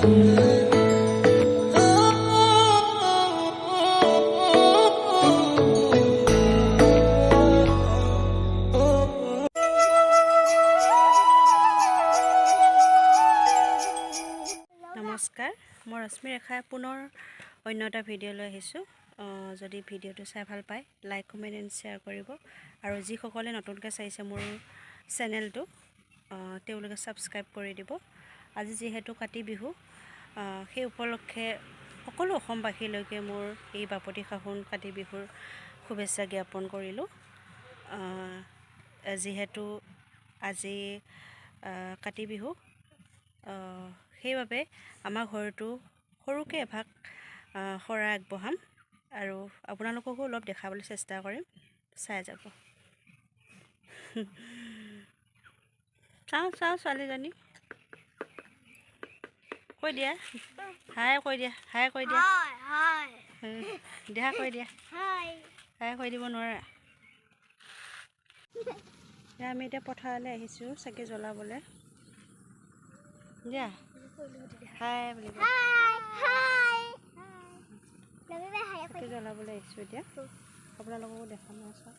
নমস্কাৰ, মই ৰশ্মি ৰেখাই পুনৰ অন্য এটা ভিডিঅ' লৈ আহিছোঁ। যদি ভিডিঅ'টো চাই ভাল পায় লাইক কমেণ্ট এণ্ড শ্বেয়াৰ কৰিব আৰু যিসকলে নতুনকৈ চাইছে মোৰ চেনেলটো তেওঁলোকে ছাবস্ক্ৰাইব কৰি দিব। আজি যিহেতু কাতি বিহু, সেই উপলক্ষে সকলো অসমবাসীলৈকে মোৰ এই বাপতি সাহোন কাতি বিহুৰ শুভেচ্ছা জ্ঞাপন কৰিলোঁ। যিহেতু আজি কাতি বিহু, সেইবাবে আমাৰ ঘৰটো সৰুকৈ এভাগ শৰাই আগবঢ়াম আৰু আপোনালোককো অলপ দেখাবলৈ চেষ্টা কৰিম, চাই যাব। চাওঁ ছোৱালীজনী কৈ দিয়া, হাই কৈ দিয়া, হাই কৈ দিয়া, দেহা কৈ দিয়া, হাই কৈ দিব নোৱাৰা। আমি এতিয়া পথাৰলৈ আহিছোঁ চাকি জ্বলাবলৈ। দিয়া হাই বুলি চাকি জ্বলাবলৈ আহিছোঁ এতিয়া। আপোনালোককো দেখাম আছোঁ।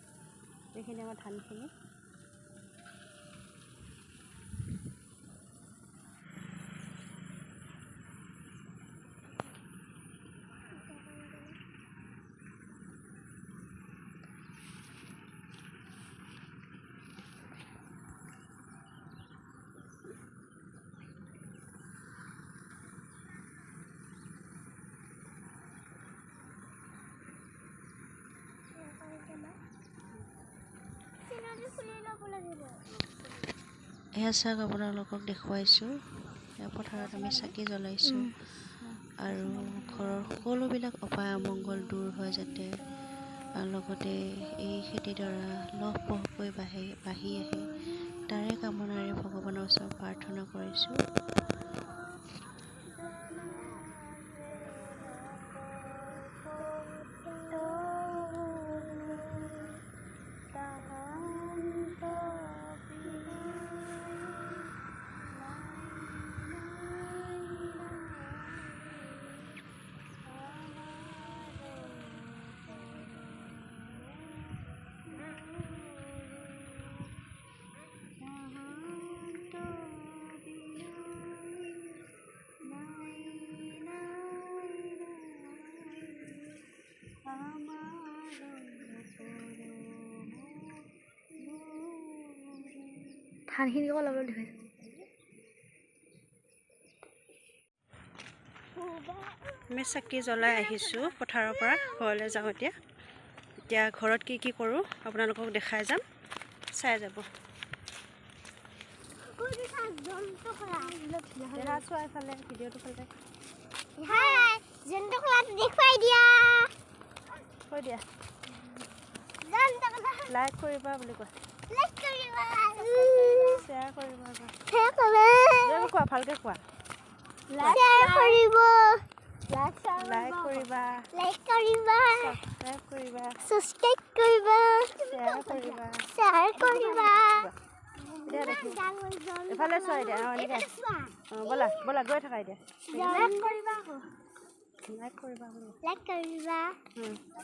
এইখিনি আমাৰ ধানখিনি। এয়া চাওক, আপোনালোকক দেখুৱাইছোঁ। পথাৰত আমি চাকি জ্বলাইছোঁ আৰু ঘৰৰ সকলোবিলাক অপায় অমংগল দূৰ হয় যাতে, লগতে এই খেতিডৰা লহপহকৈ বাঢ়ি আহে, তাৰে কামনাৰে ভগৱানৰ ওচৰত প্ৰাৰ্থনা কৰিছোঁ। ধানখিনি অলপ অলপ দেখাইছোঁ। আমি চাকি জ্বলাই আহিছোঁ পথাৰৰ পৰা ঘৰলৈ যাওঁ। এতিয়া ঘৰত কি কৰোঁ আপোনালোকক দেখাই যাম, চাই যাব। এফালে ভিডিঅ'টো ফালে দেখুৱাই দিয়া, কৈ দিয়া লাইক কৰিবা বুলি কোৱা, শ্বেয়াৰ কৰিবা, কোৱা ভালকৈ কোৱা, লাইক কৰিবা, ছাবস্ক্ৰাইব কৰিবা, শ্বেয়াৰ কৰিবা। এফালে চোৱা এতিয়া, ব'লা গৈ থাকা এতিয়া। লাইক কৰিবা,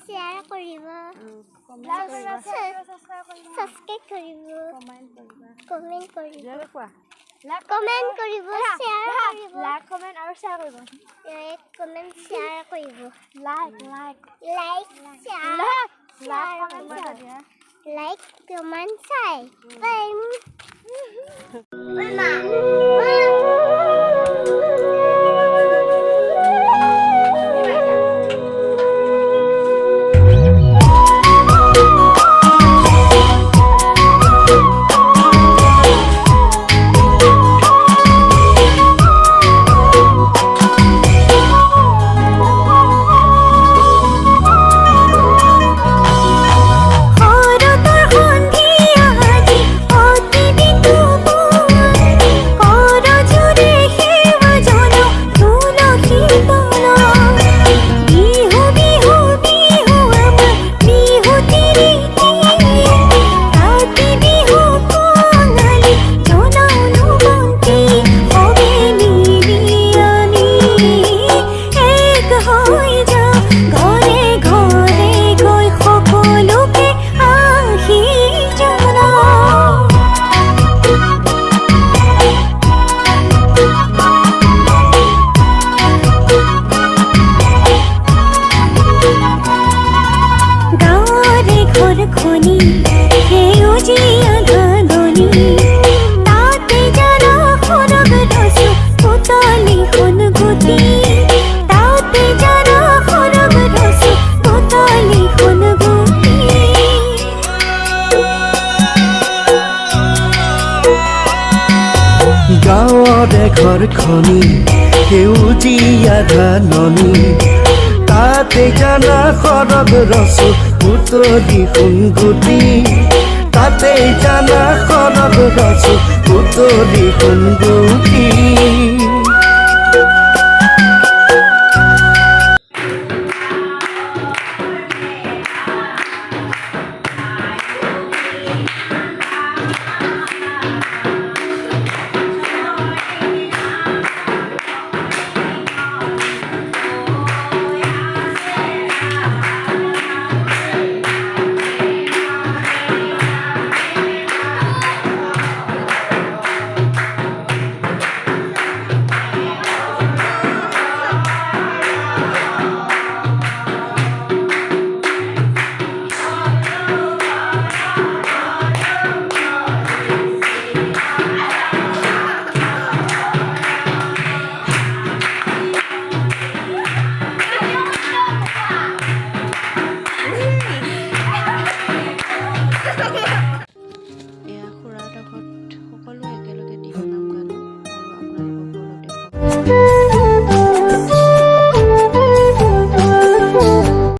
শ্বেয়াৰ কৰিবা, ছাবস্ক্ৰাইব কৰিব, কমেণ্ট কৰিব, কমেণ্ট কৰিব, শ্বেয়াৰ কৰিব, লাইক কমেণ্ট আৰু শ্বেয়াৰ কৰিব, কমেণ্ট শ্বেয়াৰ কৰিব, লাইক কমেণ্ট চাই সোণৰ খনি সেউজীয়া ধাননি তাতে জানা শৰৎ ৰসু উতলি সোণগুটি তাতে জানা শৰৎ ৰসু উতলি সোণগুটি